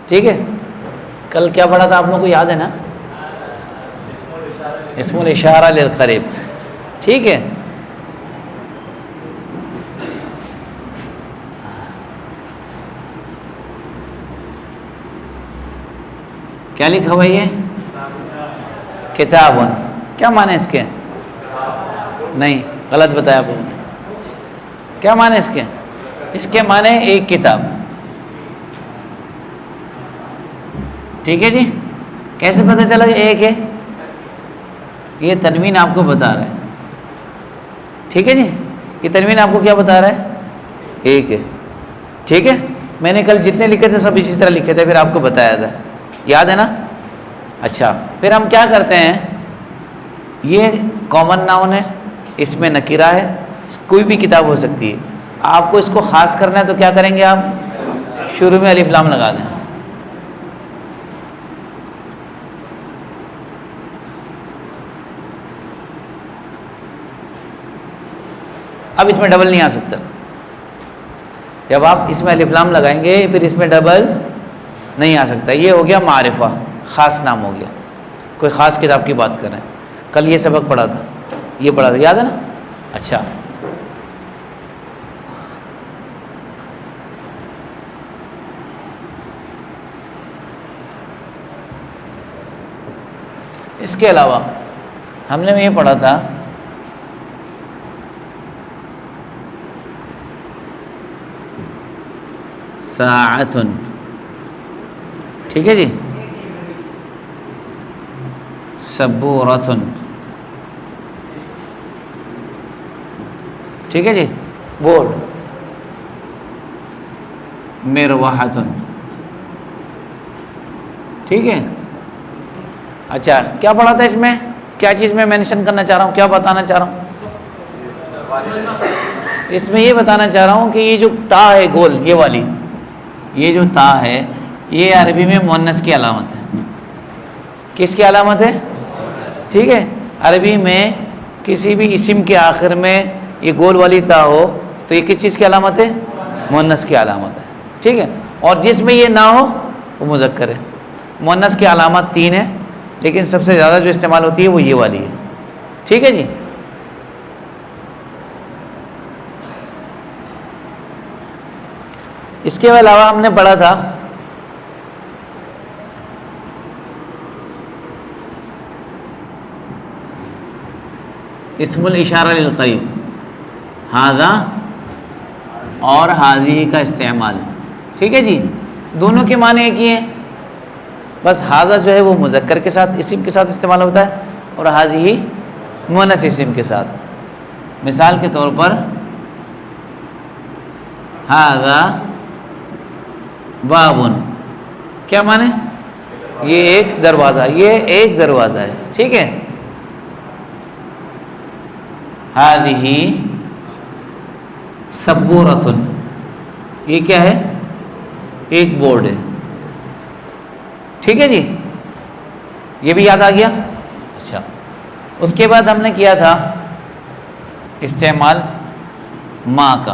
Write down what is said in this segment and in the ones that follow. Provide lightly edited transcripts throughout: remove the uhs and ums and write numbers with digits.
ٹھیک ہے. کل کیا پڑھا تھا آپ لوگوں کو یاد ہے نا؟ اسم الاشارہ للقریب. ٹھیک ہے. کیا لکھا ہوا یہ؟ کتابن. کیا معنی اس کے؟ نہیں، غلط بتایا آپ نے. کیا معنی اس کے؟ اس کے معنی ایک کتاب. ٹھیک ہے جی. کیسے پتہ چلا کہ ایک ہے؟ یہ تنوین آپ کو بتا رہا ہے. ٹھیک ہے جی. یہ تنوین آپ کو کیا بتا رہا ہے؟ ایک ہے. ٹھیک ہے. میں نے کل جتنے لکھے تھے سب اسی طرح لکھے تھے، پھر آپ کو بتایا تھا. یاد ہے نا؟ اچھا، پھر ہم کیا کرتے ہیں، یہ کامن ناؤن ہے، اس میں نکرہ ہے، کوئی بھی کتاب ہو سکتی ہے. آپ کو اس کو خاص کرنا ہے تو کیا کریں گے، آپ شروع میں الف لام لگا دیں. اب اس میں ڈبل نہیں آ سکتا. جب آپ اس میں الف لام لگائیں گے پھر اس میں ڈبل نہیں آ سکتا. یہ ہو گیا معرفہ، خاص نام ہو گیا. کوئی خاص کتاب کی بات کر رہے ہیں. کل یہ سبق پڑھا تھا، یہ پڑھا تھا، یاد ہے نا؟ اچھا، اس کے علاوہ ہم نے یہ پڑھا تھا ساعتن. ٹھیک ہے جی. سبورتن. ٹھیک ہے جی. بورڈ. مروحتن. ٹھیک ہے. اچھا، کیا پڑھا تھا اس میں؟ کیا چیز میں مینشن کرنا چاہ رہا ہوں، کیا بتانا چاہ رہا ہوں؟ اس میں یہ بتانا چاہ رہا ہوں کہ یہ جو تا ہے گول، یہ والی، یہ جو تا ہے یہ عربی میں مؤنث کی علامت ہے. کس کی علامت ہے؟ ٹھیک ہے. عربی میں کسی بھی اسم کے آخر میں یہ گول والی تا ہو تو یہ کس چیز کی علامت ہے؟ مؤنث کی علامت ہے. ٹھیک ہے. اور جس میں یہ نہ ہو وہ مذکر ہے. مؤنث کی علامات 3 ہیں، لیکن سب سے زیادہ جو استعمال ہوتی ہے وہ یہ والی ہے. ٹھیک ہے جی. اس کے علاوہ ہم نے پڑھا تھا اسم الاشارہ للقریب، ھذا اور ھذہ کا استعمال. ٹھیک ہے جی. دونوں کے معنی ایک ہی ہیں، بس ھذا جو ہے وہ مذکر کے ساتھ، اسم کے ساتھ استعمال ہوتا ہے، اور ھذہ مؤنث اسم کے ساتھ. مثال کے طور پر ھذا بابن. کیا معنی؟ یہ ایک دروازہ، یہ ایک دروازہ ہے. ٹھیک ہے. ھذہ سبورۃ. یہ کیا ہے؟ ایک بورڈ ہے. ٹھیک ہے جی. یہ بھی یاد آ گیا. اچھا، اس کے بعد ہم نے کیا تھا استعمال ما کا.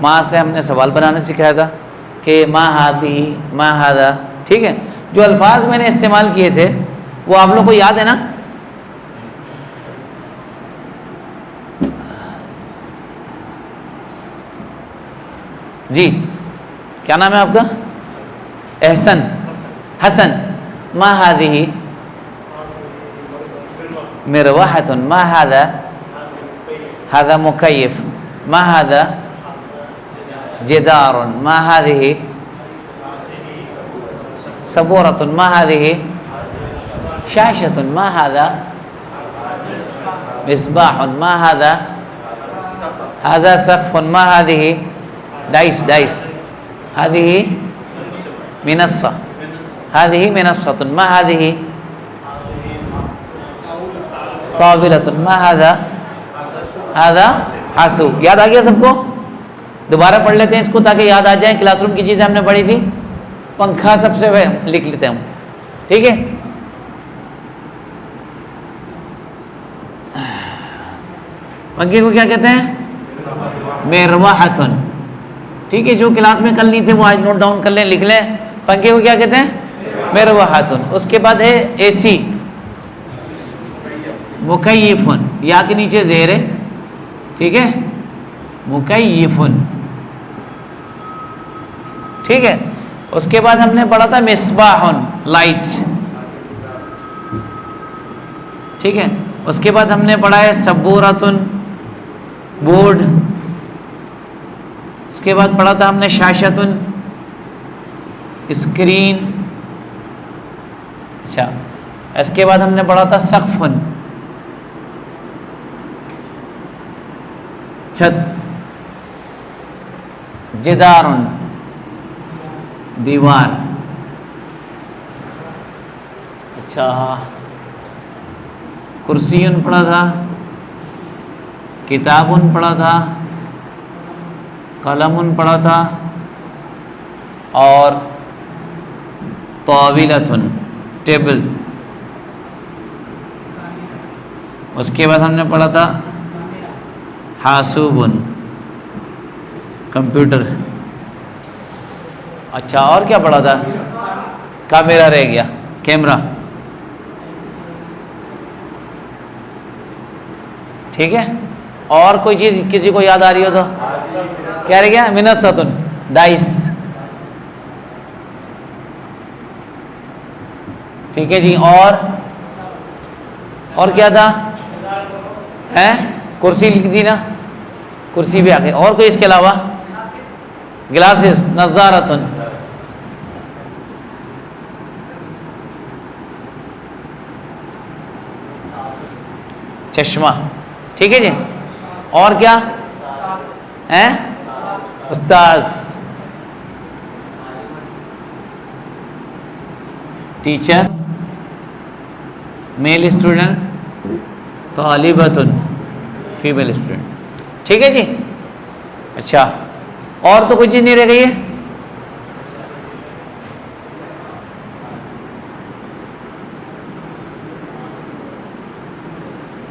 ما سے ہم نے سوال بنانا سکھایا تھا کہ ما ھذہ، ما ھذا. ٹھیک ہے. جو الفاظ میں نے استعمال کیے تھے وہ آپ لوگوں کو یاد ہے نا؟ جی، کیا نام ہے آپ کا؟ احسن، حسن. ما ھذہ مروحۃ. ما ھذا، ھذا مکیف. ما ھذا جدار. ما ھذہ سبورۃ. ما ھذہ شاشۃ. ما ھذا مصباح. ما ھذا ھذا سقف. ما ھذہ ڈائس. ھذہ منصہ. ھذہ منصۃ. ما ھذہ طاولۃ. ما ھذا ھذا حاسوب. یاد آ گیا سب کو؟ دوبارہ پڑھ لیتے ہیں اس کو تاکہ یاد آ جائیں. کلاس روم کی چیزیں ہم نے پڑھی تھی. پنکھا سب سے لکھ لیتے ہیں ہم. ٹھیک ہے. پنکھے کو کیا کہتے ہیں؟ مروحۃ. ٹھیک ہے. جو کلاس میں کل نہیں تھے وہ آج نوٹ ڈاؤن کر لیں، لکھ لیں پنکھے کو کیا کہتے ہیں؟ مروحاتن. اس کے بعد ہے اے سی مکیفن، یا کے نیچے زیر ہے، ٹھیک ہے، مکیفن، ٹھیک ہے. اس کے بعد ہم نے پڑھا تھا مصباحن، لائٹ، ٹھیک ہے. اس کے بعد ہم نے پڑھا ہے سبورتن، بورڈ. اس کے بعد پڑھا تھا ہم نے شاشتن، اسکرین. اچھا، اس کے بعد ہم نے پڑھا تھا سقفن، چھت. جدارن، دیوار. اچھا، کرسیون پڑھا تھا، کتابن پڑھا تھا، قلمن پڑھا تھا، اور طاولتن، ٹیبل. اس کے بعد ہم نے پڑھا تھا حاسوبن، کمپیوٹر. اچھا، اور کیا پڑھا تھا؟ کیمرہ رہ گیا، کیمرہ، ٹھیک ہے. اور کوئی چیز کسی کو یاد آ رہی ہو تو کیا رہ گیا؟ منصتن، ڈائس، ٹھیک ہے جی. اور کیا تھا؟ کرسی لکھ دی نا، کرسی بھی آ گئی. اور کوئی اس کے علاوہ؟ گلاسز، نظارتن. چشمہ، ٹھیک ہے جی. اور کیا؟ استاذ، ٹیچر، میل اسٹوڈنٹ، طالبتن، فیمیل اسٹوڈنٹ، ٹھیک ہے جی. اچھا، اور تو کوئی چیز نہیں رہ گئی ہے؟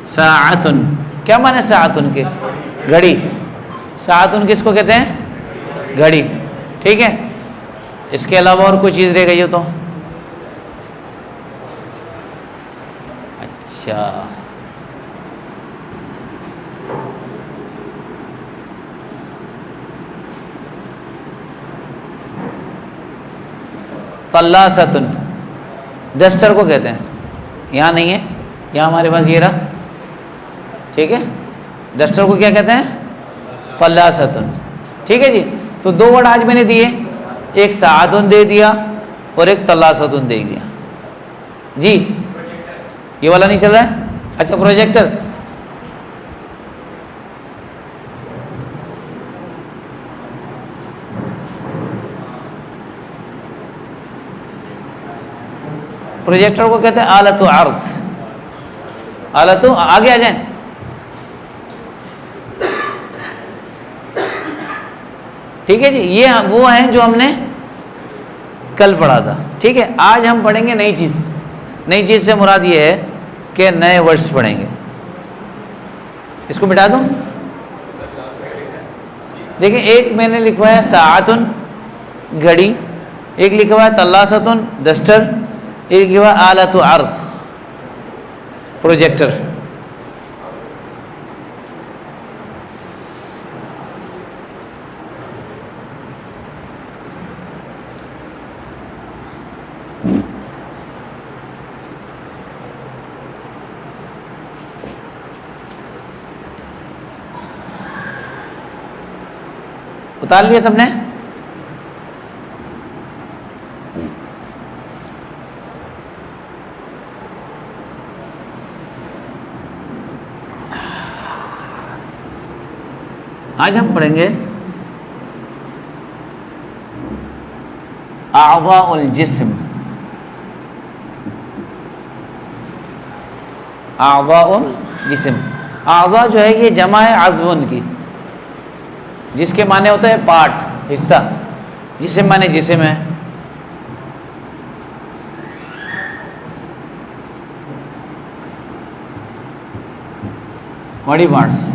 ساعتن، کیا معنی ساعتن کے؟ گھڑی. ساعتن کس کو کہتے ہیں؟ گھڑی، ٹھیک ہے. اس کے علاوہ اور کوئی چیز رہ گئی ہو تو؟ اچھا، طلاستن، ڈسٹر کو کہتے ہیں. یہاں نہیں ہے، یہاں ہمارے پاس یہ رہا، ٹھیک ہے. ڈسٹر کو کیا کہتے ہیں؟ طلاستن، ٹھیک ہے جی. تو دو ورڈ آج میں نے دیے، ایک ساعتن دے دیا اور ایک طلاستن دے دیا جی. یہ والا نہیں چل رہا ہے؟ اچھا، پروجیکٹر. پروجیکٹر کو کہتے ہیں آلت و عرض. آلت، آگے آ جائیں. ٹھیک ہے جی. یہ وہ ہیں جو ہم نے کل پڑھا تھا، ٹھیک ہے. آج ہم پڑھیں گے نئی چیز. نئی چیز سے مراد یہ ہے کہ نئے ورڈز پڑھیں گے. اس کو مٹا دوں. دیکھیں، ایک میں نے لکھوایا ساعتن، گھڑی. ایک لکھا ہوا ہے طلاستن، ڈسٹر. ایک لکھا ہوا ہے آلت و عرض، پروجیکٹر. اتار لیا سب نے؟ آج ہم پڑھیں گے اعضاء الجسم. اعضاء الجسم، اعضاء جو ہے یہ جمع ہے عضون کی، جس کے معنی ہوتا ہے پارٹ، حصہ. جسم معنی جسم ہے. Body parts.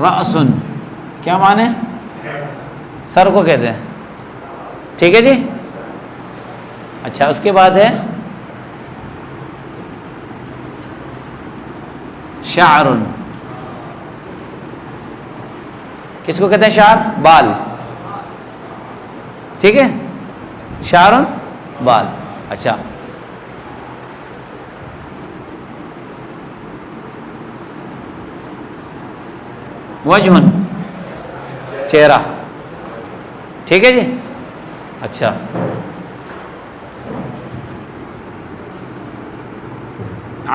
رأسن کیا معنی؟ سر کو کہتے ہیں. ٹھیک ہے جی. اچھا اس کے بعد ہے شعر. کس کو کہتے ہیں شعر؟ بال. ٹھیک ہے شعر بال. اچھا وجہ چہرہ. ٹھیک ہے جی. اچھا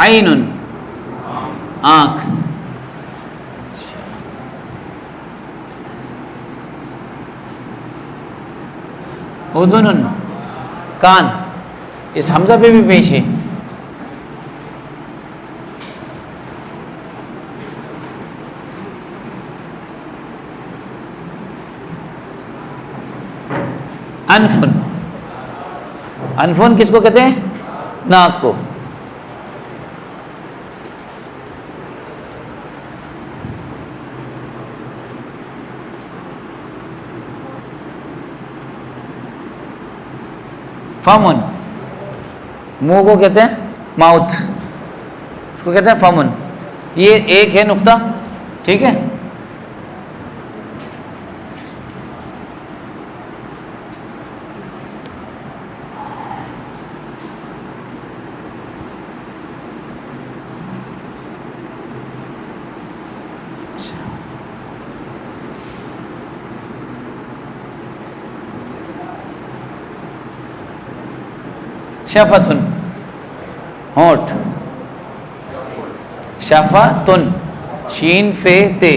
عین آنکھ. اذن کان. اس حمزہ پہ بھی پیش ہے. انفن. انفن کس کو کہتے ہیں؟ ناک کو. فمن منہ کو کہتے ہیں ماؤتھ. اس کو کہتے ہیں فمن. یہ ایک ہے نقطہ. ٹھیک ہے. شفتن ہونٹ. شفتن شین فے تے.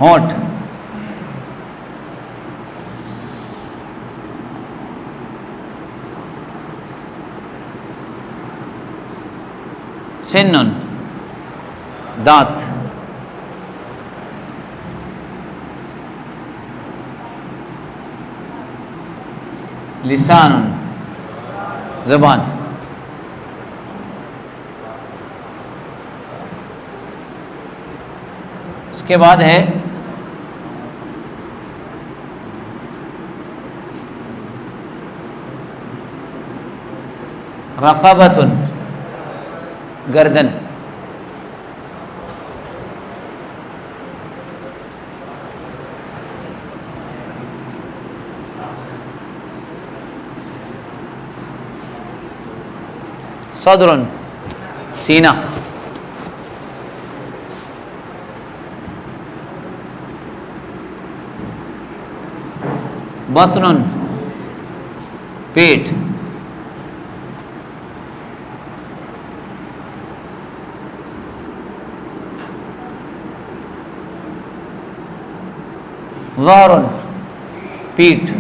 ہونٹ. سنن دانت. لسان زبان. اس کے بعد ہے رقبۃ گردن. صدر سینہ. بطن پیٹ. ظہر پیٹ.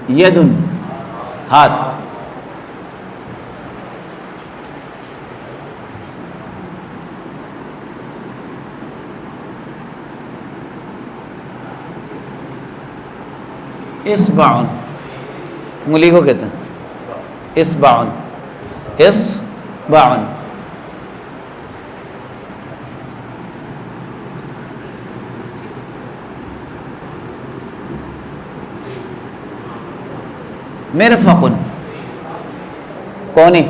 یدن ہاتھ. اصبع انگلی کو کہتے ہیں اصبع. اصبع. مرفق کونی.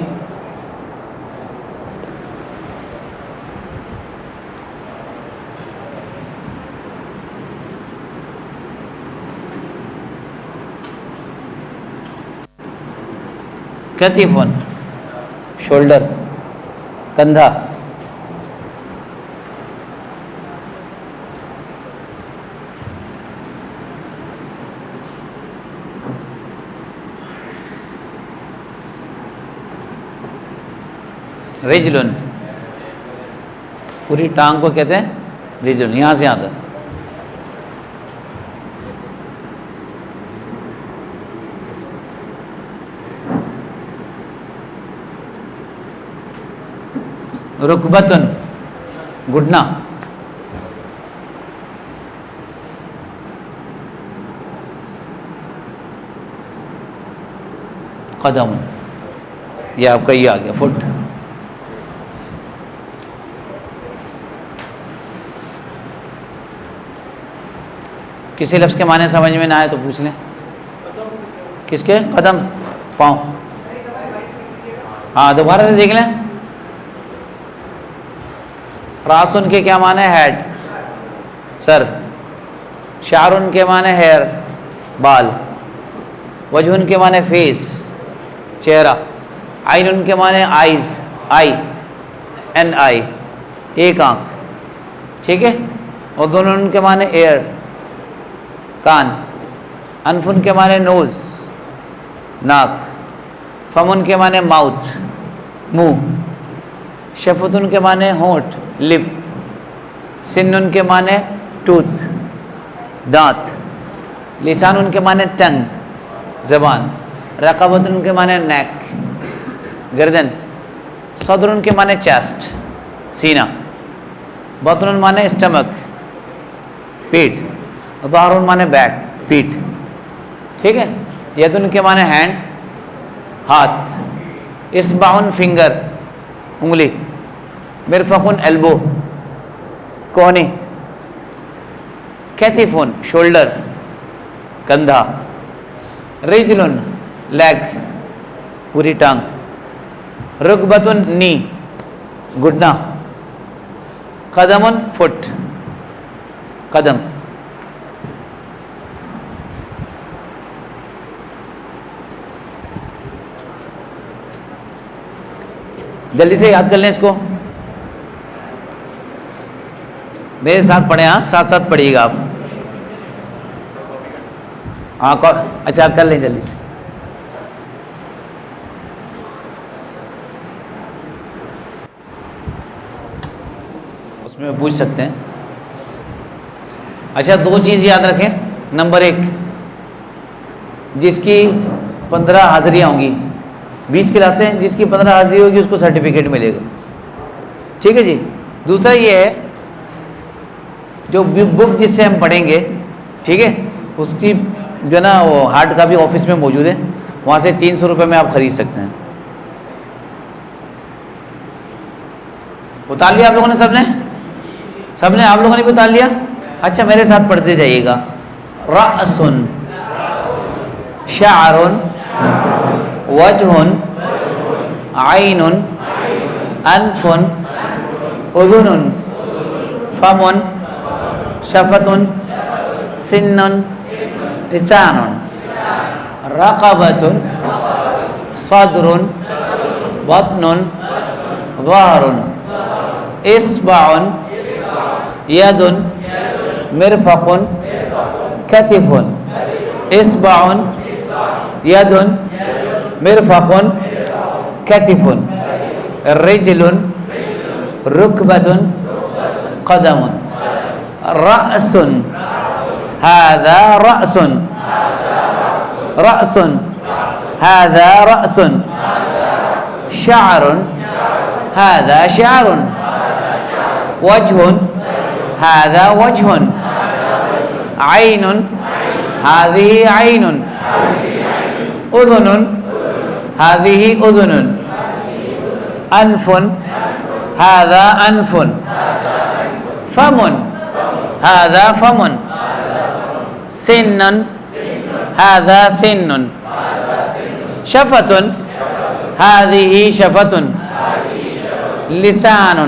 کتف شولڈر کندھا. رجلن پوری ٹانگ کو کہتے ہیں رجل یہاں سے یہاں تک. رکبتن گھٹنا. قدم یہ آپ کا یہ آ گیا فٹ. کسی لفظ کے معنی سمجھ میں نہ آئے تو پوچھ لیں. کس کے؟ قدم پاؤں. ہاں دوبارہ سے دیکھ لیں. راسن کے کیا معنی؟ ہیڈ سر. شعرن کے معنی ہیئر بال. وجہن کے معنی فیس چہرہ. عین کے معنی آئیز آئی این آئی ایک آنکھ. ٹھیک ہے. اذن کے معنی ایئر کان. انفن کے معنی نوز ناک. فمن کے معنی ماؤتھ منہ. شفتن کے معنی ہونٹ لپ. سنن کے معنی ٹوتھ دانت. لسان کے معنی ٹنگ زبان. رقبتن کے معنی نیک گردن. صدر کے معنی چیسٹ سینہ. بطن معنی اسٹمک پیٹ. ظہر معنی بیک پیٹ. ٹھیک ہے. یدن کے معنی ہینڈ ہاتھ. اصبعن فنگر انگلی. مرفقن ایلبو کوہنی. کتفن شولڈر کندھا. رجلن لیگ پوری ٹانگ. رکبتن نی گھٹنا. قدمن فٹ قدم. جلدی سے یاد کر لیں اس کو. میرے ساتھ پڑھیں. ہاں ساتھ ساتھ پڑھیے گا آپ. ہاں اچھا کر لیں جلدی سے. اس میں پوچھ سکتے ہیں. اچھا دو چیز یاد رکھیں. نمبر 1 جس کی 15 حاضریاں ہوں گی 20 کلاسیں جس کی 15 حاضری ہوگی اس کو سرٹیفکیٹ ملے گا. ٹھیک ہے جی. دوسرا یہ ہے جو بک جس سے ہم پڑھیں گے ٹھیک ہے اس کی جو ہے نا وہ ہارڈ کاپی آفس میں موجود ہے. وہاں سے 300 روپے میں آپ خرید سکتے ہیں. اتار لیا آپ لوگوں نے؟ سب نے آپ لوگوں نے بھی اتار لیا. اچھا میرے ساتھ پڑھتے جائیے گا. رأسن شعرن وجہن عینن انفن اذن فمن شفتن سنن لسان رقبتن صدر بطن ظہر اصبع ید مرفق کتف. اصبع ید مرفق کتف. رجل رکبة قدم. رأس هذا رأس رأس هذا رأس. شعر هذا شعر. وجه هذا وجه. عين هذه عين. أذن هذه أذن. أنف هذا أنف. فم هذا فم. سن هذا سن. شفة هذه شفة. لسان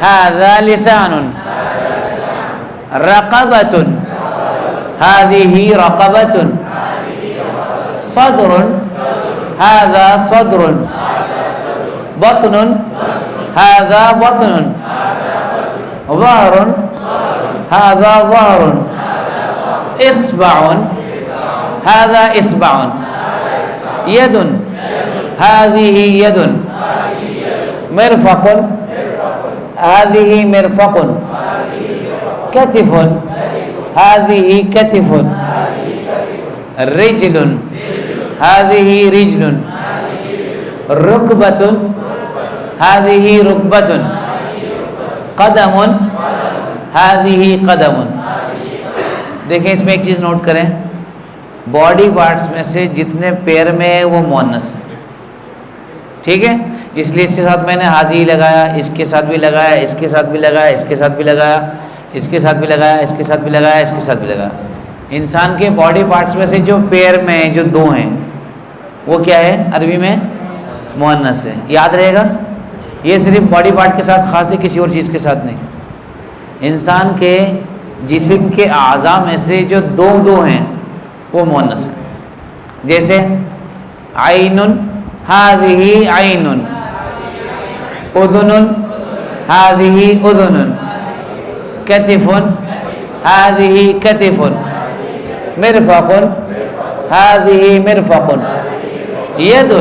هذا لسان. رقبة هذه رقبة. صدر هذا صدر. بطن هذا بطن. ظهر هذا ظهر. إصبع هذا إصبع. يد هذه يد. مرفق هذه مرفق. كتف هذه كتف رجل هذه رجل ركبة هذه ركبة قدم هذه قدم. دیکھیں اس میں ایک چیز نوٹ کریں، باڈی پارٹس میں سے جتنے پیر میں ہے وہ مؤنث ہے، ٹھیک ہے؟ اس لیے اس کے ساتھ میں نے حاضی لگایا، اس کے ساتھ بھی لگایا، اس کے ساتھ بھی لگایا، اس کے ساتھ بھی لگایا، اس کے ساتھ بھی لگایا، اس کے ساتھ بھی لگایا، اس کے ساتھ بھی لگایا. انسان کے باڈی پارٹس میں سے جو پیر میں جو دو ہیں وہ کیا ہے؟ عربی میں مؤنث ہے. یاد رہے گا، یہ صرف باڈی پارٹ کے ساتھ خاص ہے، کسی اور چیز کے ساتھ نہیں. انسان کے جسم کے اعضاء میں سے جو دو ہیں وہ مؤنث ہے. جیسے عین هذه عین، اذن هذه اذن، کتف هذه کتف، مرفق هذه مرفق، ید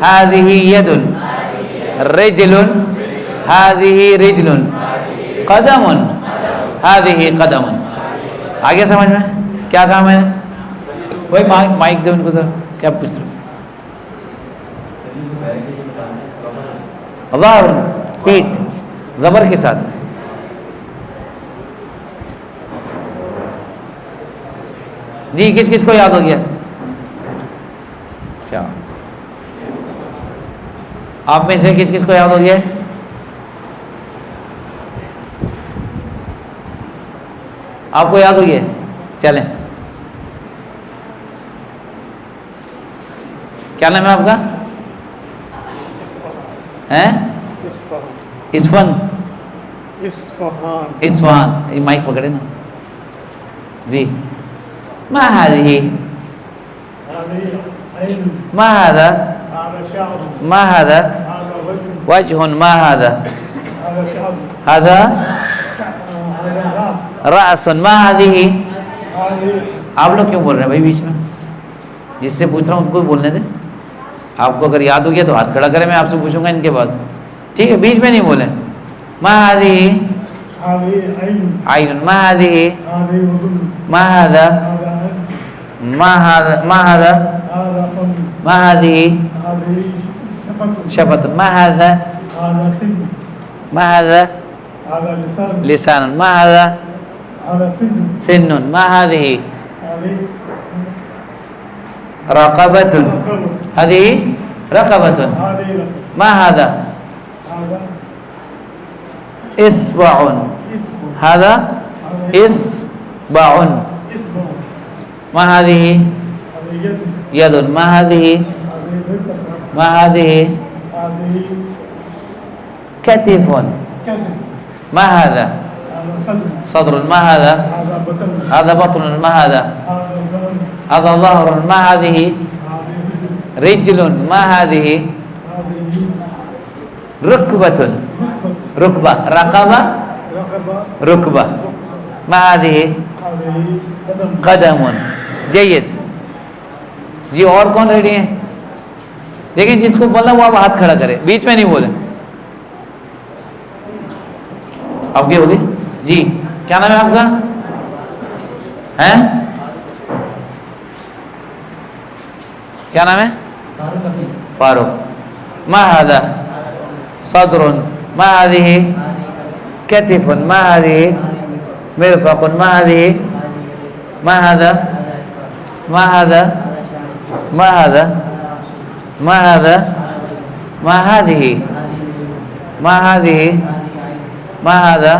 هذه ید، رجل هذه رجل، قدم هذه قدم. آگے سمجھ میں کیا کہا میں نے؟ وہی مائک دے ان کو ذرا، کیا پوچھ رہے؟ ظہر، پیٹ زبر کے ساتھ. جی کس کس کو یاد ہو گیا؟ کیا آپ میں سے کس کس کو یاد ہو گیا؟ آپ کو یاد ہو گیا؟ چلیں، کیا نام ہے آپ کا؟ اسفن، اسفہان. یہ مائک پکڑے نا جی. ما هذه ما هذا ما هذا وجه ما هذا هذا رأس ما هذه. آپ لوگ کیوں بول رہے ہیں بھائی بیچ میں؟ جس سے پوچھ رہا ہوں اس کو بولنے دیں. آپ کو اگر یاد ہو گیا تو ہاتھ کھڑا کریں، میں آپ سے پوچھوں گا ان کے بعد، ٹھیک ہے؟ بیچ میں نہیں بولیں. ما هذه عین، ما هذه ما هذا ما هذا ما هذا ما هذه شفة، ما هذا ما هذا لسان، ما هذا سن، ما هذه رقبة، هذه رقبة، ما هذا إصبع، هذا إصبع، ما هذه يد، ما هذه ما هذه كتف، ما هذا صدر، ما هذا هذا بطن، ما هذا هذا ظهر، ما هذه رجل، ما هذه ركبة، ركبة رقبة ركبة، ما هذه قدم. جید جی. اور کون ریڈی ہیں؟ دیکھیں جس کو بولا وہ اب ہاتھ کھڑا کرے، بیچ میں نہیں بولے. آپ کی ہوگی جی. کیا نام ہے آپ کا؟ ہیں کیا نام ہے؟ فاروق. ما هذا صدر، ما هذه كتف، ما هذه مرفق، ما هذه ما هذا ما هذا ما هذا ما هذا ما هذه ما هذه ما هذا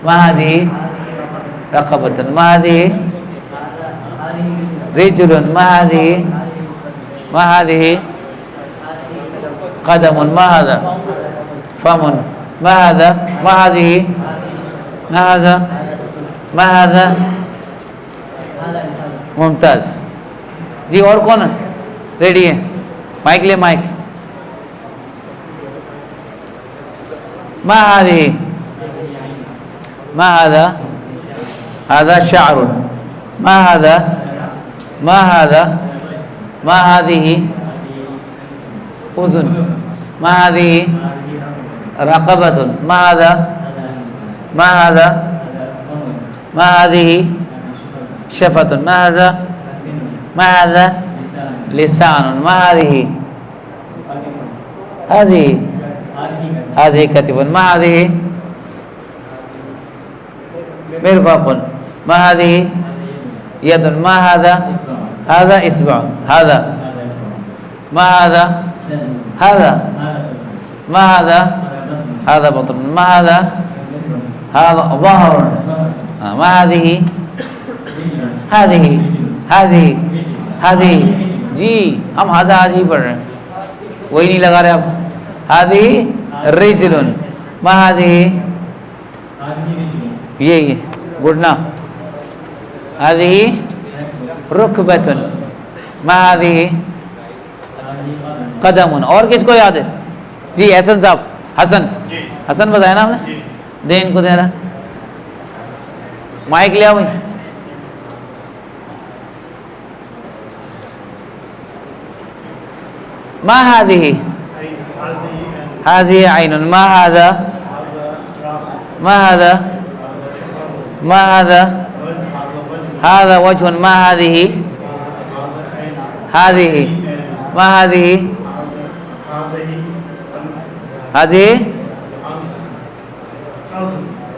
ما هذه رقبة، ما هذه رجل، ما هذه ما هذه قدم، ما هذا فم، ما هذا ما هذه ما هذا ما هذا. ممتاز جی. اور کون ریڈی ہے؟ مائک لے مائک. ما هذه ما هذا هذا شعر، ما هذا ما هذا ما هذه أذن، ما هذه رقبة، ما هذا ما هذا ما هذه شفة ما هذا ما هذا لسان ما هذه هذه كتف ما هذه مرفق ما هذه يد ما هذا هذا إصبع هذا ما هذا هذا ما هذا هذا بطن ما هذا هذا ظهر ما هذه هذه جی ہم ہذا حاضی پڑھ رہے ہیں وہی نہیں لگا رہے آپ هذه رجل ما هذه یہ گھٹنا هذه ركبة ما هذه قدم اور کس کو یاد ہے جی حسن صاحب حسن بتایا نا ہم نے دے ان کو دے رہا مائک لیا بھائی ما هذه عين ما هذا هذا وجه ما هذه ما هذه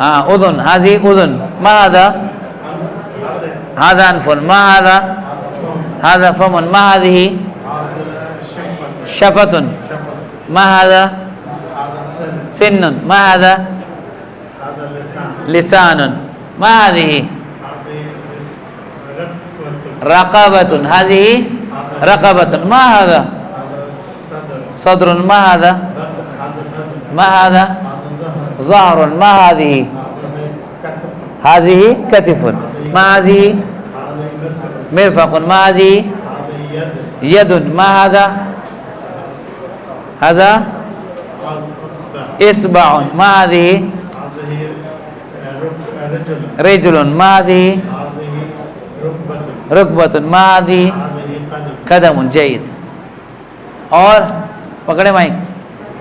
أذن هذه أذن ما هذا أنف ما هذا فم ما هذه شفة ما هذا سن ما هذا لسان ما هذه رقبة هذه رقبة ما هذا صدر ما هذا ظهر ما هذه كتف ما هذه مرفق ما هذه يد ما هذا إصبع ما هذه رجل ما هذه ركبة ما هذه قدم جيد اور پکڑے مائک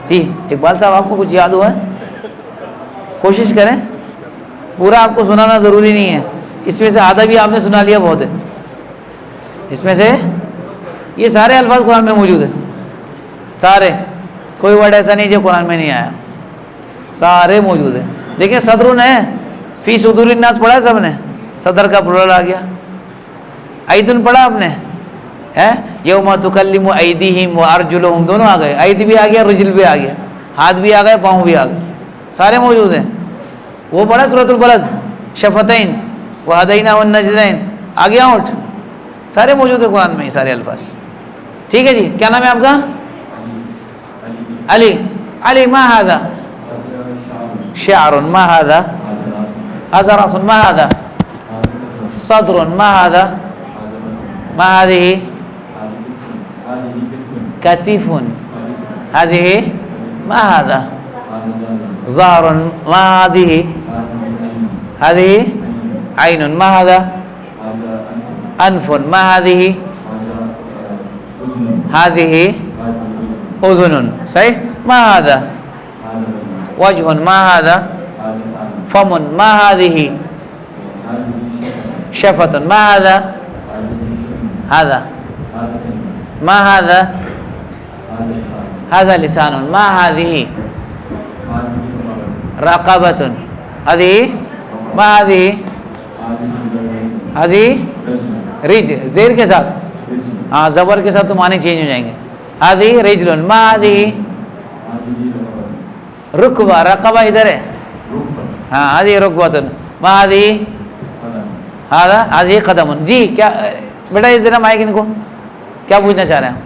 جی اقبال صاحب آپ کو کچھ یاد ہوا ہے کوشش کریں پورا آپ کو سنانا ضروری نہیں ہے اس میں سے آدھا بھی آپ نے سنا لیا بہت ہے اس میں سے یہ سارے الفاظ قرآن میں موجود ہیں سارے کوئی ورڈ ایسا نہیں جو قرآن میں نہیں آیا سارے موجود ہیں دیکھیں صدرن ہے فی صدور الناس پڑھا ہے سب نے صدر کا پلورل آ گیا ایدن پڑھا آپ نے ہے یوم تکلم ایدیہم وارجلہم دونوں آ گئے اید بھی آ گیا رجل بھی آ گیا ہاتھ بھی آ گئے پاؤں بھی آ گئے سارے موجود ہیں وہ پڑھا سورۃ البلد شفتین وہدیناہ النجدین آ گیا اونٹ سارے موجود ہیں قرآن میں یہ سارے الفاظ ٹھیک ہے جی کیا نام ہے آپ کا علی ما هذا شعر ما هذا راس ما هذا صدر ما هذا ما هذه كتف هذه ما هذا ظهر ما هذه عين ما هذا أنف ما هذه أذن صحيح ما هذا وجه ما هذا فم ما هذه شفة ما هذا ما هذا لسان ما هذه رقبة هذه ما هذه رج زیر کے ساتھ ہاں زبر کے ساتھ تو معنی چینج ہو جائیں گے هذه رجل ما هذه رکبہ رقبہ ادھر ہے ہاں هذه رکبة ما هذه قدم جی کیا بیٹا ادھر مائک ان کو کیا پوچھنا چاہ رہے ہیں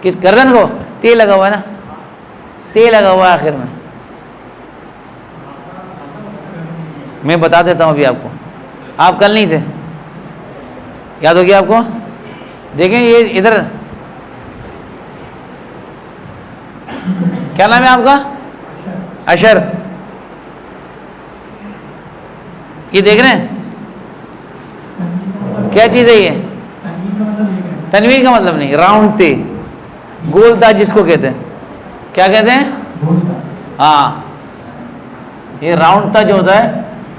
کس گردن کو تے لگا ہوا ہے نا تے لگا ہوا ہے آخر میں بتا دیتا ہوں ابھی آپ کو آپ کل نہیں تھے یاد ہو گیا آپ کو دیکھیں یہ ادھر کیا نام ہے آپ کا اشر یہ دیکھ رہے ہیں کیا چیز ہے یہ تنوین کا مطلب نہیں راؤنڈ تے گول تا جس کو کہتے ہیں کیا کہتے ہیں ہاں یہ راؤنڈ تا جو ہوتا ہے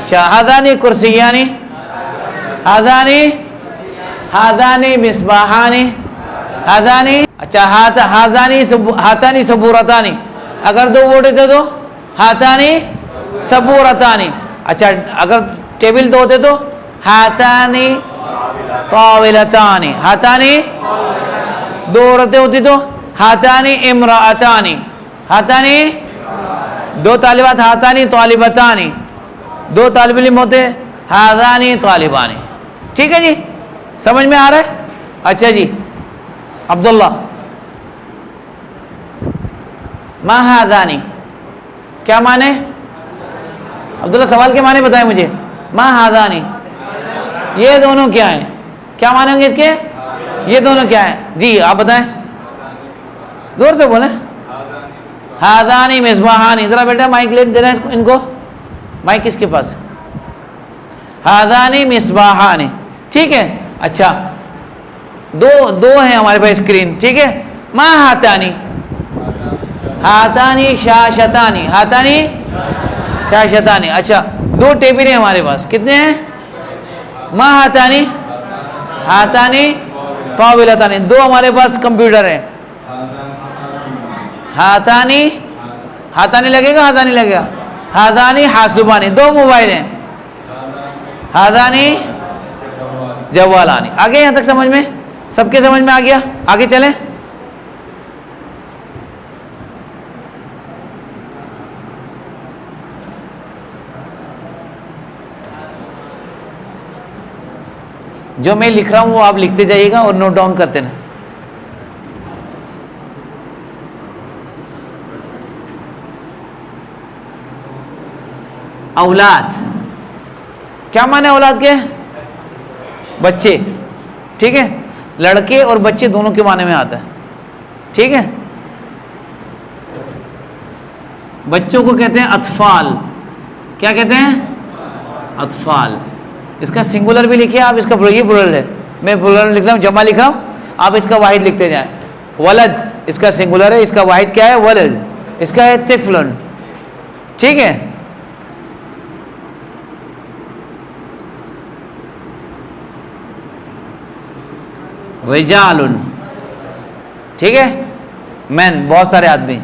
اچھا ہادانی کرسیانی، ہادانی، ہادانی مصباحانی، ہادانی، اچھا ہاتانی سبورتانی، اگر دو بورڈ ہوتے تو ہاتانی سبورتانی، اچھا اگر ٹیبل دو ہوتے تو ہاتانی طاولتانی، ہاتانی دو عورتیں ہوتی تو ہاتانی امرأتانی، ہاتانی دو طالبات، ہاتانی طالبتانی، دو طالب علم ہوتے ہاذانی طالبانی. ٹھیک ہے جی، سمجھ میں آ رہا ہے؟ اچھا جی عبداللہ، ما ہاذانی کیا معنی؟ عبداللہ سوال کے معنی بتائیں مجھے. ما ہاذانی یہ دونوں کیا ہیں؟ کیا معنی ہوں گے اس کے؟ یہ دونوں کیا ہیں؟ جی آپ بتائیں، زور سے بولیں. ہاذانی مصباحانی، ذرا بیٹا مائک لے دینا ان کو، مائک کس کے پاس؟ ہاذانی مصباحانی، ٹھیک ہے. اچھا دو ہیں ہمارے پاس اسکرین، ٹھیک ہے. ما ہاتانی، ہاتانی شاشتانی، ہاتانی شاشتانی، اچھا دو ٹیبل ہیں ہمارے پاس، کتنے ہیں؟ ما ہاتانی، ہاتانی طاولتانی، دو ہمارے پاس کمپیوٹر ہیں. ہاتانی، ہاتانی لگے گا، ہاتانی لگے گا، ہاتانی حاسبانی، دو موبائل ہیں. ہاتانی جوالانی. آگے یہاں تک سمجھ میں؟ سب کے سمجھ میں آ گیا؟ آگے چلیں. جو میں لکھ رہا ہوں وہ آپ لکھتے جائیے گا اور نوٹ ڈاؤن کرتے رہیں. اولاد کیا معنی اولاد کے؟ بچے، ٹھیک ہے. لڑکے اور بچے دونوں کے معنی میں آتا ہے، ٹھیک ہے. بچوں کو کہتے ہیں اطفال. کیا کہتے ہیں؟ اطفال. اس کا سنگولر بھی لکھیے آپ، اس کا یہ پلورل ہے. میں پلورل لکھ رہا ہوں، جمع لکھا ہوں، آپ اس کا واحد لکھتے جائیں. ولد اس کا سنگولر ہے، اس کا واحد کیا ہے؟ ولد. اس کا ہے طفلن، ٹھیک ہے. رجال، ٹھیک ہے. مین بہت سارے آدمی.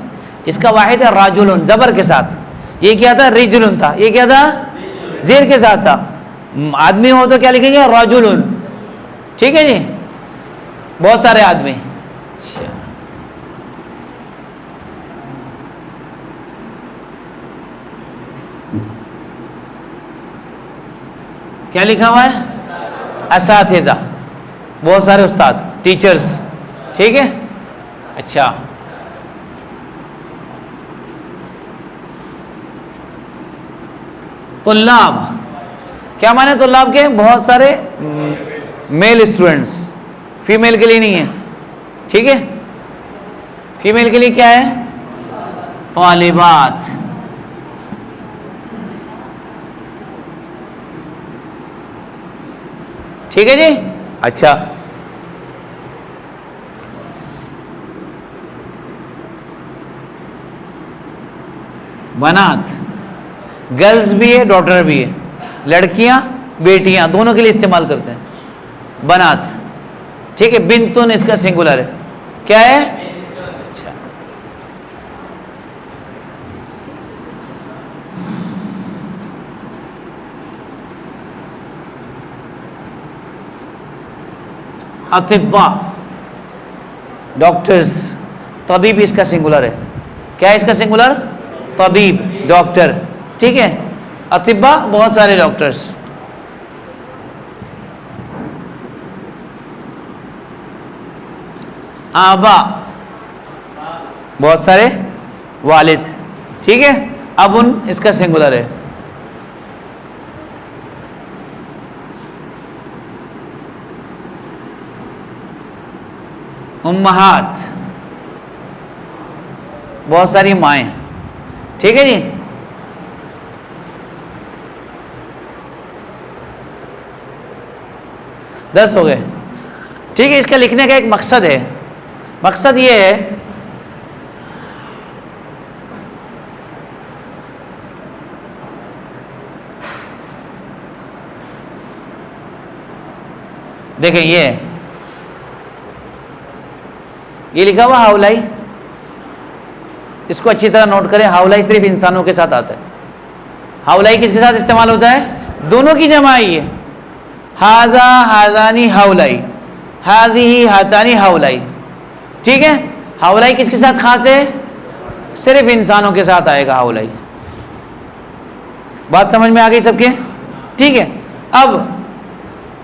اس کا واحد ہے راجل، زبر کے ساتھ. یہ کیا تھا؟ رجل تھا. یہ کیا تھا؟ زیر کے ساتھ تھا. آدمی ہو تو کیا لکھیں گے؟ راجل، ٹھیک ہے جی. بہت سارے آدمی. کیا لکھا ہوا ہے؟ اساتذہ، بہت سارے استاد، ٹیچرز، ٹھیک ہے. اچھا طلاب کیا معنی طلاب کے؟ بہت سارے میل اسٹوڈنٹس. فیمیل کے لیے نہیں ہے، ٹھیک ہے. فیمیل کے لیے کیا ہے؟ طالبات. ٹھیک ہے جی. اچھا بنات، گرلز بھی ہے ڈاٹر بھی ہے. لڑکیاں بیٹیاں دونوں کے لیے استعمال کرتے ہیں بنات، ٹھیک ہے. بنتن اس کا سنگولر ہے. کیا ہے؟ اچھا اطباء ڈاکٹرز. طبیب اس کا سنگولر ہے. کیا ہے اس کا سنگولر؟ طبیب، ڈاکٹر، ٹھیک ہے. اطباء بہت سارے ڈاکٹرز. آبا بہت سارے والد، ٹھیک ہے. ابن اس کا سنگولر ہے. امہات بہت ساری مائیں، ٹھیک ہے جی. دس ہو گئے، ٹھیک ہے. اس کا لکھنے کا ایک مقصد ہے. مقصد یہ ہے دیکھیں یہ لکھا ہوا ہاؤلائی، اس کو اچھی طرح نوٹ کریں. ہاؤلائی صرف انسانوں کے ساتھ آتا ہے. ہاؤلائی کس کے ساتھ استعمال ہوتا ہے؟ دونوں کی جمع ہی ہے. ہاذا ہاذانی ہاؤلائی، ہاذیہ ہاتانی ہاؤلائی. ٹھیک ہے. ہاؤلائی کس کے ساتھ خاص ہے؟ صرف انسانوں کے ساتھ آئے گا ہاؤلائی. بات سمجھ میں آ گئی سب کے؟ ٹھیک ہے. اب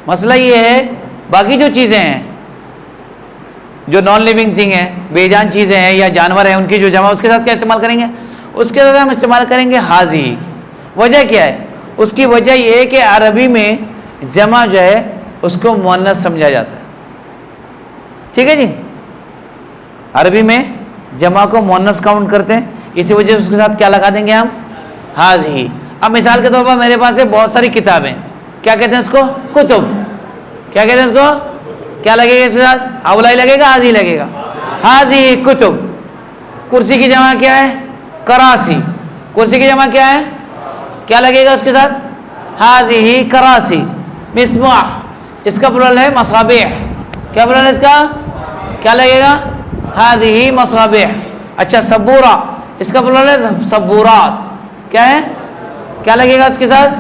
مسئلہ یہ ہے باقی جو چیزیں ہیں جو نان لیونگ تھنگ ہیں، بے جان چیزیں ہیں یا جانور ہیں، ان کی جو جمع اس کے ساتھ کیا استعمال کریں گے؟ اس کے ساتھ ہم استعمال کریں گے حاضی. وجہ کیا ہے؟ اس کی وجہ یہ ہے کہ عربی میں جمع جو ہے اس کو مؤنث سمجھا جاتا ہے. ٹھیک ہے جی. عربی میں جمع کو مؤنث کاؤنٹ کرتے ہیں، اسی وجہ سے اس کے ساتھ کیا لگا دیں گے ہم؟ حاضی. اب مثال کے طور پر میرے پاس ہے بہت ساری کتابیں، کیا کہتے ہیں اس کو؟ کتب. کیا کہتے ہیں اس کو؟ کیا لگے گا اس کے ساتھ؟ ہاؤلائی لگے گا، حاضی لگے گا؟ حاضی کتب. کرسی کی جمع کیا ہے؟ کراسی. کرسی کی جمع کیا ہے؟ کیا لگے گا اس کے ساتھ؟ حاضی کراسی. مصباح، اس کا پلورل ہے مصابیح. کیا پلورل ہے اس کا؟ کیا لگے گا؟ حاضی مصابیح. اچھا سبورہ، اس کا پلورل ہے سبورات. کیا ہے؟ کیا لگے گا اس کے ساتھ؟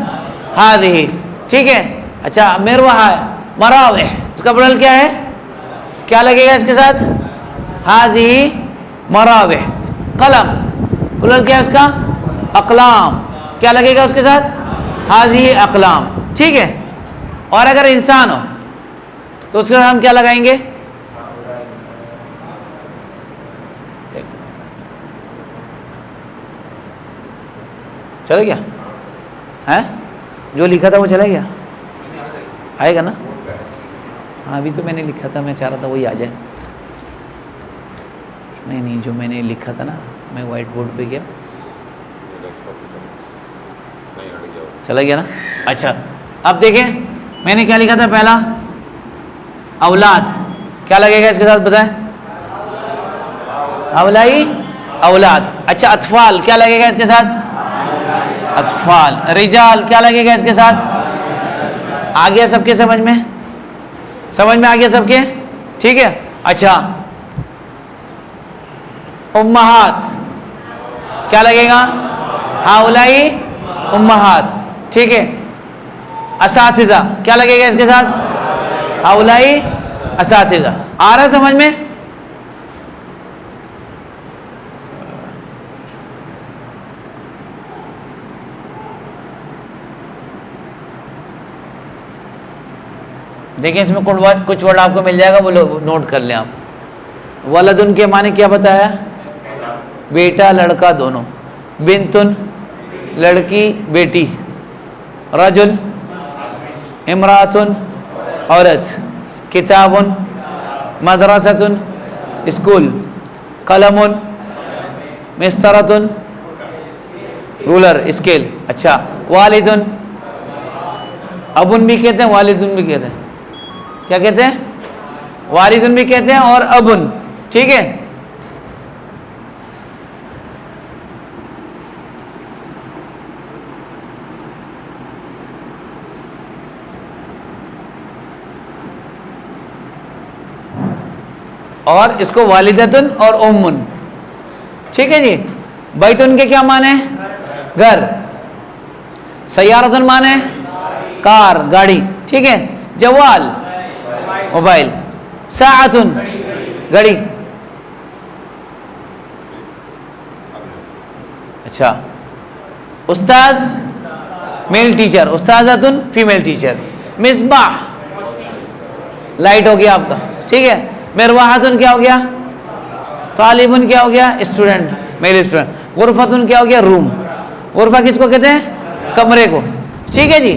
حاضی. ٹھیک ہے. اچھا مروحہ، مراوح، اس کا پلورل کیا ہے؟ کیا لگے گا اس کے ساتھ؟ حاضی مراوح. قلم، پلورل کیا ہے اس کا؟ اقلام. کیا لگے گا اس کے ساتھ؟ حاضی اقلام. ٹھیک ہے. اور اگر انسان ہو تو اس کے ساتھ ہم کیا لگائیں گے؟ چلے گیا ہے؟ جو لکھا تھا وہ چلا گیا؟ آئے گا نا؟ ہاں ابھی تو میں نے لکھا تھا، میں چاہ رہا تھا وہی آ جائے. نہیں جو میں نے لکھا تھا نا، میں وائٹ بورڈ پہ گیا، چلا گیا نا. اچھا اب دیکھیں میں نے کیا لکھا تھا پہلا؟ اولاد. کیا لگے گا اس کے ساتھ بتائیں؟ اولائی اولاد. اچھا اطفال، کیا لگے گا اس کے ساتھ؟ اطفال. رجال، کیا لگے گا اس کے ساتھ؟ آ گیا سب کے سمجھ میں؟ سمجھ میں آ گیا سب کے؟ ٹھیک ہے. اچھا امہات، کیا لگے گا؟ ہاؤلائی امہات. ٹھیک ہے. اساتذہ، کیا لگے گا اس کے ساتھ؟ ہاؤلائی اساتذہ. آ رہا ہے سمجھ میں؟ دیکھیں اس میں کچھ ورڈ آپ کو مل جائے گا، وہ نوٹ کر لیں آپ. ولدن کے معنی کیا بتایا؟ بیٹا لڑکا دونوں. بنتن لڑکی بیٹی. رجل امراتن عورت. کتابن مدرستن اسکول. قلم مسطرتن رولر اسکیل. اچھا والدن، ابن بھی کہتے ہیں والدن بھی کہتے ہیں. کیا کہتے ہیں؟ والدن بھی کہتے ہیں اور ابن. ٹھیک ہے. اور اس کو والدتن اور امن. ٹھیک ہے جی. بیتن کے کیا معنی ہے؟ گھر. سیارتن معنی کار گاڑی. ٹھیک ہے. جوال موبائل. ساعتن گھڑی. اچھا استاذ میل ٹیچر. استاذتن فیمیل ٹیچر. مصباح لائٹ ہو گیا آپ کا. ٹھیک ہے. مروحتن کیا ہو گیا؟ طالبن کیا ہو گیا؟ اسٹوڈنٹ، میل اسٹوڈنٹ. غرفتن کیا ہو گیا؟ روم. غرفہ کس کو کہتے ہیں؟ کمرے کو. ٹھیک ہے جی.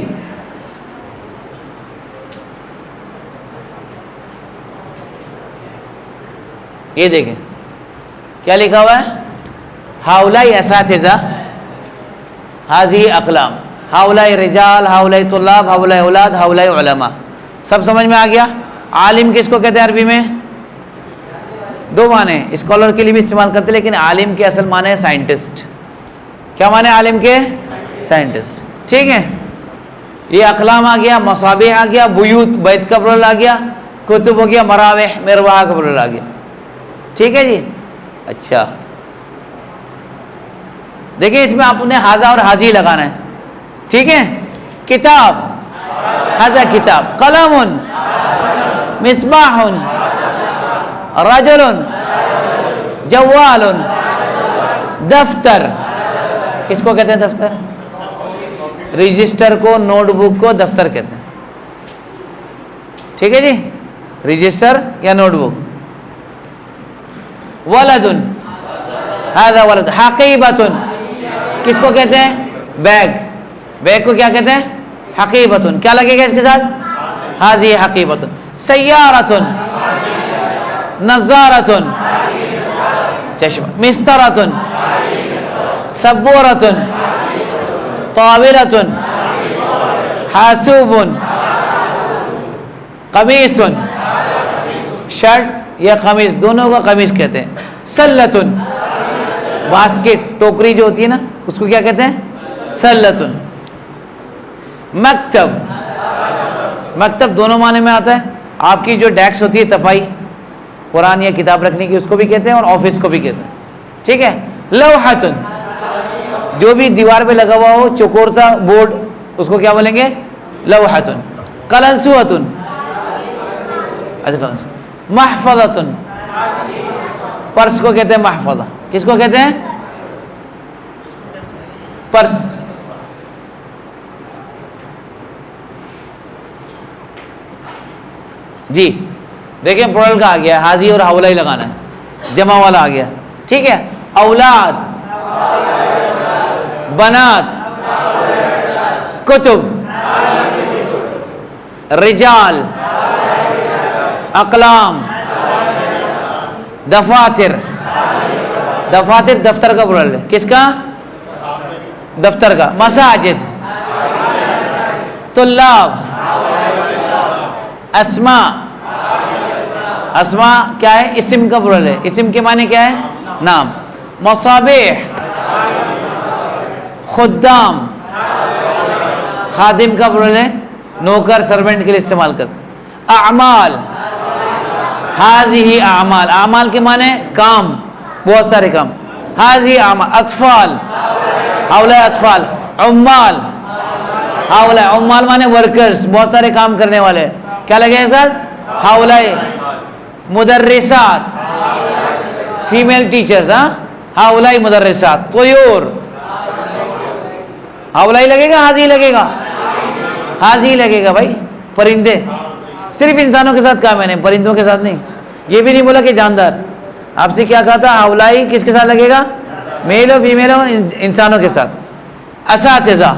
یہ دیکھیں کیا لکھا ہوا ہے؟ ہاؤلائی اساتذہ، حاضی اقلام. ہاؤلائی رجال، ہاؤلائی طلاب، ہاؤلائی اولاد، ہاؤلائی علماء. سب سمجھ میں آ گیا؟ عالم کس کو کہتے ہیں عربی میں؟ دو معنی، اسکالر کے لیے بھی استعمال کرتے ہیں، لیکن عالم کے اصل معنی ہے سائنٹسٹ. کیا معنی عالم کے؟ سائنٹسٹ. ٹھیک ہے. یہ اقلام آ گیا، مصابیح آ گیا، بیوت بیت کا پلورل آ گیا، کتب ہو گیا، مراوح مرواح کا پلورل آ گیا. ٹھیک ہے جی. اچھا دیکھیں اس میں آپ نے حاضہ اور حاضی لگانا ہے. ٹھیک ہے. کتاب، حاضہ کتاب. قلم، مصباح، رجل، جوال، دفتر. کس کو کہتے ہیں دفتر؟ رجسٹر کو، نوٹ بک کو دفتر کہتے ہیں. ٹھیک ہے جی. رجسٹر یا نوٹ بک. ولد، هذا ولد. حقیبۃ، کس کو کہتے ہیں؟ بیگ. بیگ کو کیا کہتے ہیں؟ حقیبۃ. کیا لگے گا اس کے ساتھ؟ حاضی حقیبۃ. سیارۃ، نظارۃ، چشمہ. مسطرۃ، سبورۃ، طاولۃ، حاسوب. قمیص، شرٹ یا قمیص دونوں کو قمیص کہتے ہیں. سلۃ، باسکٹ ٹوکری جو ہوتی ہے نا اس کو کیا کہتے ہیں؟ سلۃ. مکتب، مکتب دونوں معنی میں آتا ہے. آپ کی جو ڈیسک ہوتی ہے تپائی قرآن یا کتاب رکھنے کی اس کو بھی کہتے ہیں اور آفس کو بھی کہتے ہیں. ٹھیک ہے. لوحۃ، جو بھی دیوار پہ لگا ہوا ہو چوکور سا بورڈ اس کو کیا بولیں گے؟ لوحۃ. قلنسوۃ، اچھا قلنسوۃ. محفظۃ، پرس کو کہتے ہیں محفظہ. کس کو کہتے ہیں؟ پرس. جی دیکھیں پلورل کا آ گیا، حاضی اور حولہ ہی لگانا ہے، جمع والا آ گیا. ٹھیک ہے. اولاد، بنات، کتب، رجال، اقلام، دفاتر. دفاتر دفتر کا پلورل ہے. کس کا؟ دفتر کا. مساجد، طلاب، اسماء. اسماء کیا ہے؟ اسم کا پلورل ہے. اسم کے معنی کیا ہے؟ نام. مصابیح، خدام. خادم کا پلورل ہے، نوکر سرونٹ کے لیے استعمال کرتے. اعمال، حاضی اعمال. اعمال کے معنی کام، بہت سارے کام. حاضی اعمال. اطفال، ہؤلاء اطفال. عمال، ہؤلاء. عمال معنی ورکرز، بہت سارے کام کرنے والے. کیا لگے ہیں سر؟ ہؤلاء. مدرسات، فیمیل ٹیچرز. ہؤلاء مدرسات. طیور، ہؤلاء لگے گا حاضی لگے گا؟ حاضی لگے گا بھائی. پرندے صرف انسانوں کے ساتھ کام ہے، پرندوں کے ساتھ نہیں. یہ بھی نہیں بولا کہ جاندار. آپ سے کیا کہا تھا؟ ہؤلاء کس کے ساتھ لگے گا؟ میل ہو فیمیل ہو، انسانوں کے ساتھ. اساتذہ،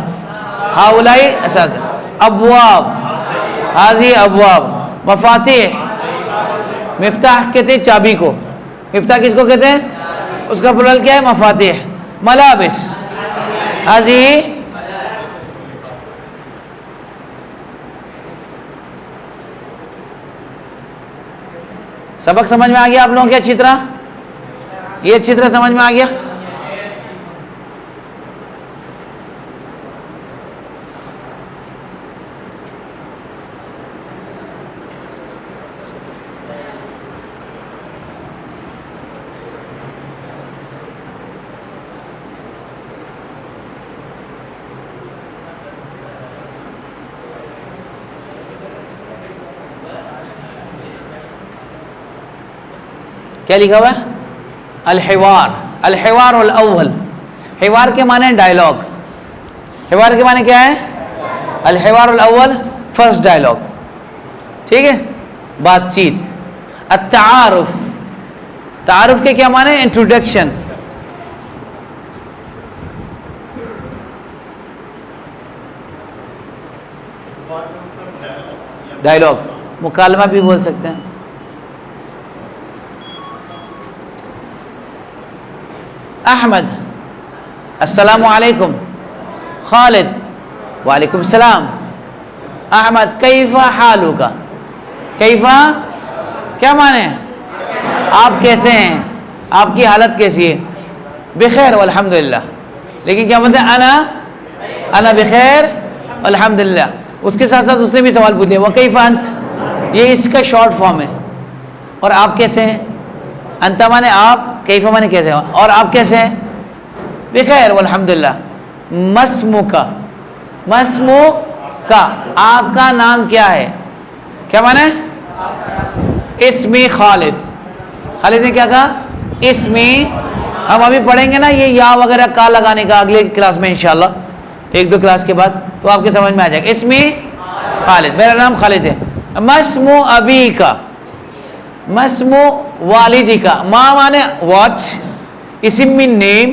ہؤلاء اساتذہ. ابواب، حاضی ابواب. مفاتیح، مفتاح کہتے ہیں چابی کو. مفتاح کس کو کہتے ہیں؟ اس کا پلورل کیا ہے؟ مفاتیح. ملابس، حاضی. سبق سمجھ میں آ گیا آپ لوگوں کی اچھی طرح؟ یہ اچھی طرح سمجھ میں آ گیا؟ کیا لکھا ہوا ہے؟ الحوار. الحوار الاول. حوار کے معنی ڈائلاگ. حوار کے معنی کیا ہے؟ الحوار الاول، فرسٹ ڈائلاگ. ٹھیک ہے. بات چیت. التعارف. تعارف کے کیا معنی؟ انٹروڈکشن. ڈائلاگ، مکالمہ بھی بول سکتے ہیں. احمد، السلام علیکم. خالد، وعلیکم السلام. احمد، کیف حالک. کیف کیا معنی ہے؟ آپ کیسے ہیں، آپ کی حالت کیسی ہے؟ بخیر والحمدللہ. لیکن کیا بولتے ہیں؟ انا بخیر الحمدللہ. اس کے ساتھ ساتھ اس نے بھی سوال پوچھ لیا وکیف انت, یہ اس کا شارٹ فارم ہے. اور آپ کیسے ہیں؟ انت مانے آپ, کیف مانے کیسے ہیں, اور آپ کیسے ہیں؟ بخیر والحمدللہ. مسموکا, مسموکا, آپ کا نام کیا ہے؟ کیا مانے؟ اسمی خالد. خالد نے کیا کہا؟ اسمی. ہم ابھی پڑھیں گے نا یہ یا وغیرہ کا لگانے کا اگلے کلاس میں انشاءاللہ, ایک دو کلاس کے بعد, تو آپ کے سمجھ میں آ جائے گا. اسمی خالد, میرا نام خالد ہے. مسمو ابی کا, مسمو والدی کا. ماں مانے واٹ, اسم من نیم,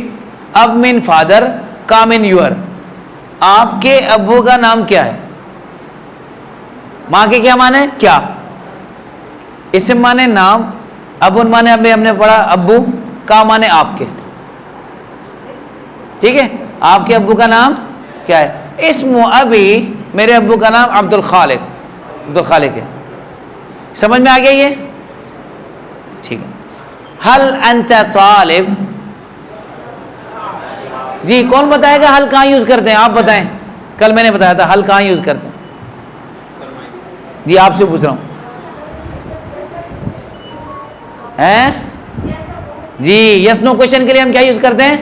اب من فادر, کا من یور. آپ کے ابو کا نام کیا ہے؟ ماں کے کیا مانے؟ کیا. اسم مانے نام, ابن مانے ابھی ہم نے پڑھا ابو, کا مانے آپ کے. ٹھیک ہے, آپ کے ابو کا نام کیا ہے؟ اسم ابی, میرے ابو کا نام عبد الخالق, عبد الخالق ہے. سمجھ میں آ گیا یہ؟ ٹھیک ہے. حل انت طالب, جی کون بتائے گا حل کہاں یوز کرتے ہیں؟ آپ بتائیں. کل میں نے بتایا تھا حل کہاں یوز کرتے ہیں. جی آپ سے پوچھ رہا ہوں. جی یس نو کوشچن کے لیے ہم کیا یوز کرتے ہیں؟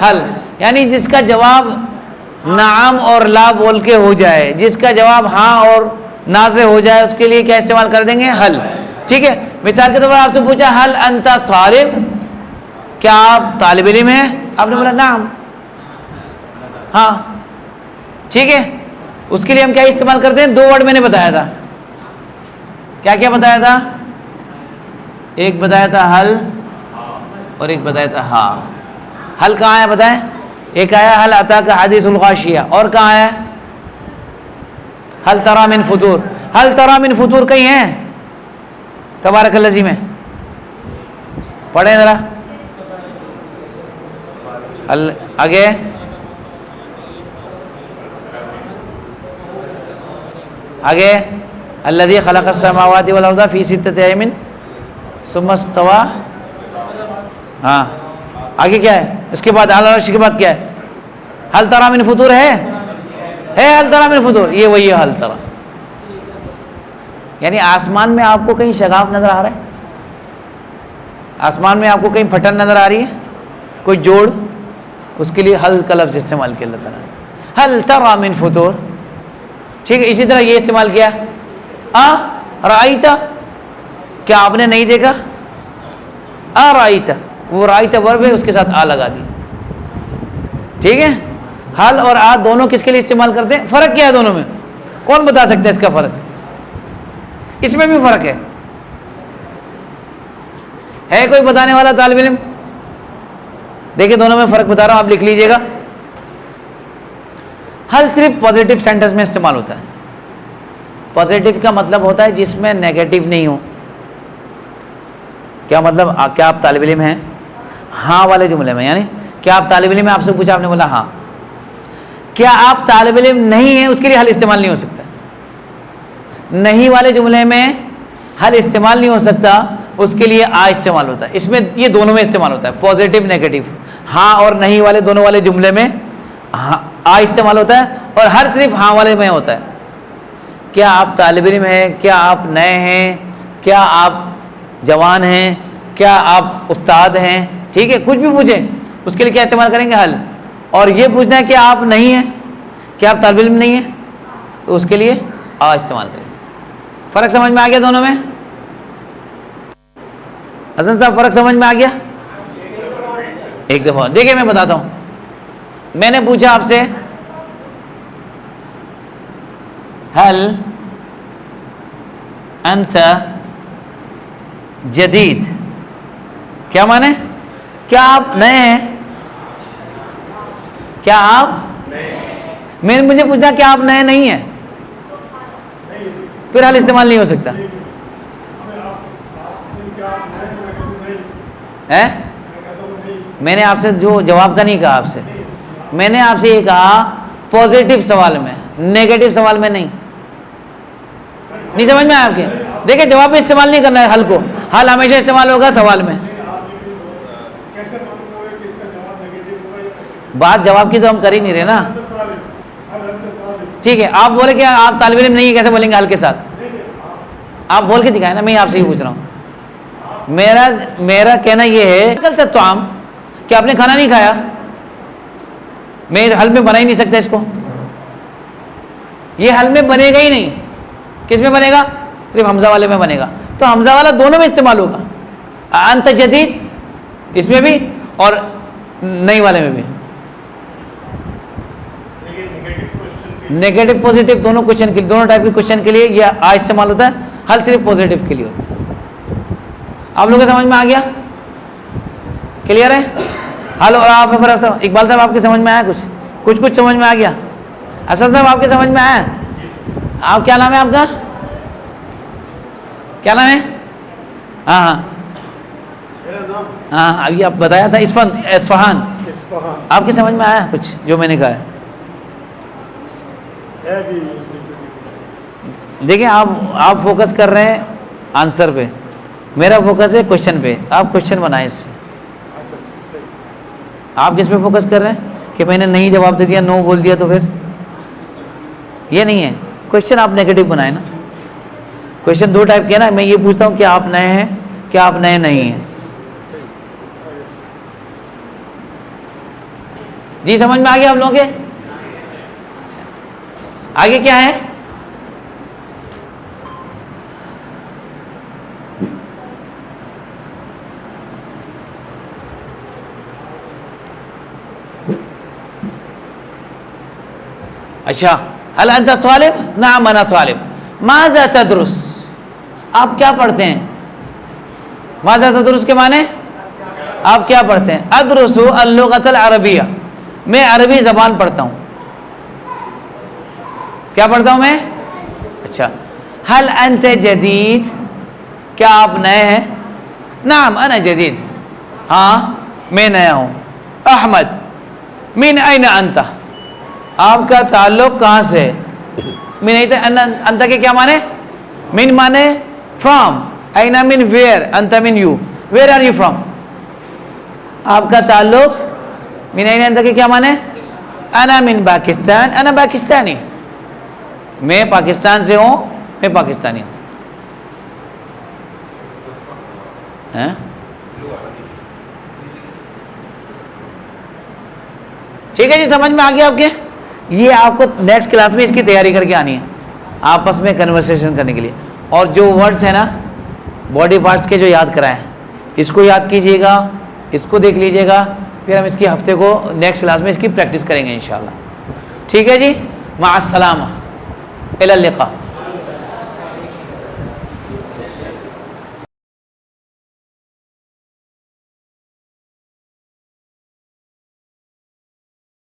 حل. یعنی جس کا جواب نعم اور لا بول کے ہو جائے, جس کا جواب ہاں اور نا سے ہو جائے, اس کے لیے کیا استعمال کر دیں گے؟ حل. ٹھیک ہے. مثال کے طور پر آپ سے پوچھا حل انت طالب, کیا آپ طالب علم ہیں؟ آپ نے بولا نعم, ہاں. ٹھیک ہے. اس کے لیے ہم کیا استعمال کرتے ہیں؟ دو ورڈ میں نے بتایا تھا. کیا کیا بتایا تھا؟ ایک بتایا تھا حل اور ایک بتایا تھا ہاں. حل کہاں ہے بتائیں؟ ایک آیا حل اتاک حدیث الغاشیہ, اور کہاں ہے؟ حل تری من فطور. حل تری من فطور کہیں ہیں؟ تبارک الذی میں پڑھیں ذرا. آگے آگے الذی خلق السماوات والارض فی ستۃ ایام ثم استوى. ہاں آگے کیا ہے؟ اس کے بعد علی العرش کے بعد کیا ہے؟ حل تری من فطور ہے حل تری من فطور, یہ وہی ہے حل تری. یعنی آسمان میں آپ کو کہیں شگاف نظر آ رہا ہے؟ آسمان میں آپ کو کہیں پھٹن نظر آ رہی ہے؟ کوئی جوڑ؟ اس کے لیے حل کا لفظ استعمال کیا اللہ تعالیٰ نے, حل تری من فطور. ٹھیک ہے. اسی طرح یہ استعمال کیا رأیت, کیا آپ نے نہیں دیکھا؟ رأیت, وہ رأیت ورب ہے, اس کے ساتھ آ لگا دی. ٹھیک ہے. حل اور آ دونوں کس کے لیے استعمال کرتے ہیں؟ فرق کیا ہے دونوں میں؟ کون بتا سکتا ہے اس کا فرق؟ اس میں بھی فرق ہے کوئی بتانے والا طالب علم؟ دیکھیں دونوں میں فرق بتا رہا ہوں, آپ لکھ لیجئے گا. حل صرف پازیٹیو سینٹنس میں استعمال ہوتا ہے. پازیٹیو کا مطلب ہوتا ہے جس میں نیگیٹو نہیں ہو. کیا مطلب؟ کیا آپ طالب علم ہیں؟ ہاں والے جملے میں. یعنی کیا آپ طالب علم ہیں؟ آپ سے پوچھا, آپ نے بولا ہاں. کیا آپ طالب علم نہیں ہیں؟ اس کے لیے حل استعمال نہیں ہو سکتا. نہیں والے جملے میں حل استعمال نہیں ہو سکتا, اس کے لیے آ استعمال ہوتا ہے. اس میں یہ دونوں میں استعمال ہوتا ہے, پازیٹیو نیگیٹو. ہاں اور نہیں والے دونوں والے جملے میں آ استعمال ہوتا ہے, اور ہر صرف ہاں والے میں ہوتا ہے. کیا آپ طالب علم ہیں؟ کیا آپ نئے ہیں؟ کیا آپ جوان ہیں؟ کیا آپ استاد ہیں؟ ٹھیک ہے. کچھ بھی پوچھیں اس کے لیے کیا استعمال کریں گے؟ حل. اور یہ پوچھنا ہے کہ آپ نہیں ہیں, کیا آپ طالب علم نہیں ہیں, تو اس کے لیے آ استعمال کریں. فرق سمجھ میں آ گیا دونوں میں؟ حسن صاحب فرق سمجھ میں آ گیا؟ ایک دفعہ دیکھیں میں بتاتا ہوں. میں نے پوچھا آپ سے حل انت جدید, کیا مانے؟ کیا آپ نئے ہیں؟ کیا آپ میں نے مجھے پوچھا کیا آپ نئے نہیں ہیں, پھر حل استعمال نہیں ہو سکتا. میں نے آپ سے جو جواب کا نہیں کہا, آپ سے میں نے آپ سے یہ کہا پازیٹیو سوال میں, نیگیٹو سوال میں نہیں. نہیں سمجھ میں آپ کے؟ دیکھیں جواب میں استعمال نہیں کرنا ہے حل کو, حل ہمیشہ استعمال ہوگا سوال میں. بات جواب کی تو ہم کر ہی نہیں رہے نا. ٹھیک ہے, آپ بولے کہ آپ طالب علم نہیں ہے, کیسے بولیں گے حل کے ساتھ؟ آپ بول کے دکھائیں نا, میں آپ سے ہی پوچھ رہا ہوں. میرا کہنا یہ ہے تو عام کہ آپ نے کھانا نہیں کھایا, میں حل میں بنا ہی نہیں سکتا اس کو, یہ حل میں بنے گا ہی نہیں. کس میں بنے گا؟ صرف حمزہ والے میں بنے گا. تو حمزہ والا دونوں میں استعمال ہوگا, انت جدید اس میں بھی اور نئی والے میں بھی. نیگیٹو پوزیٹو دونوں کوشچن کے, دونوں ٹائپ کے کوشچن کے لیے یہ آ استعمال ہوتا ہے, حل صرف پوزیٹو کے لیے ہوتا ہے. آپ لوگوں کو سمجھ میں آ گیا؟ کلیئر ہے؟ حل اور آپ اقبال صاحب آپ کی سمجھ میں آیا؟ کچھ سمجھ میں آ گیا؟ اسد صاحب آپ کے سمجھ میں آیا؟ آپ کیا نام ہے آپ کا؟ کیا نام ہے؟ ہاں ابھی آپ بتایا تھا اصفہان. آپ کی سمجھ میں آیا کچھ جو میں نے کہا ہے؟ دیکھیں آپ فوکس کر رہے ہیں آنسر پہ, میرا فوکس ہے کوشچن پہ. آپ کوشچن بنائیں اس سے. آپ کس پہ فوکس کر رہے ہیں کہ میں نے نہیں جواب دے دیا, نو بول دیا, تو پھر یہ نہیں ہے. کوشچن آپ نیگیٹو بنائیں نا. کوشچن دو ٹائپ کے نا, میں یہ پوچھتا ہوں کیا آپ نئے ہیں, کیا آپ نئے نہیں ہیں. جی سمجھ میں آ گیا آپ لوگوں کے؟ آگے کیا ہے؟ اچھا, هل انت طالب؟ نعم انا طالب. ماذا تدرس؟ آپ کیا پڑھتے ہیں؟ ماذا تدرس کے معنی آپ کیا پڑھتے ہیں؟ ادرس اللغة العربیہ, میں عربی زبان پڑھتا ہوں. کیا پڑھتا ہوں میں؟ اچھا. هل انت جدید؟ کیا آپ نئے ہیں؟ نعم انا جدید, ہاں میں نیا ہوں. احمد من این انت؟ آپ کا تعلق کہاں سے؟ من انت کے کیا معنی؟ من معنی فرام, این من ویئر, انت من یو, ویئر آر یو فرام؟ آپ کا تعلق من این انت کے کیا معنی؟ انا من پاکستان, انا پاکستانی, میں پاکستان سے ہوں, میں پاکستانی ہوں. ٹھیک ہے جی, سمجھ میں آ گیا آپ کے؟ یہ آپ کو نیکسٹ کلاس میں اس کی تیاری کر کے آنی ہے, آپس میں کنورسیشن کرنے کے لیے. اور جو ورڈز ہیں نا باڈی پارٹس کے جو یاد کرائے ہیں, اس کو یاد کیجئے گا, اس کو دیکھ لیجئے گا, پھر ہم اس کی ہفتے کو نیکسٹ کلاس میں اس کی پریکٹس کریں گے انشاءاللہ. ٹھیک ہے جی, مع السلامہ, الی اللقاء.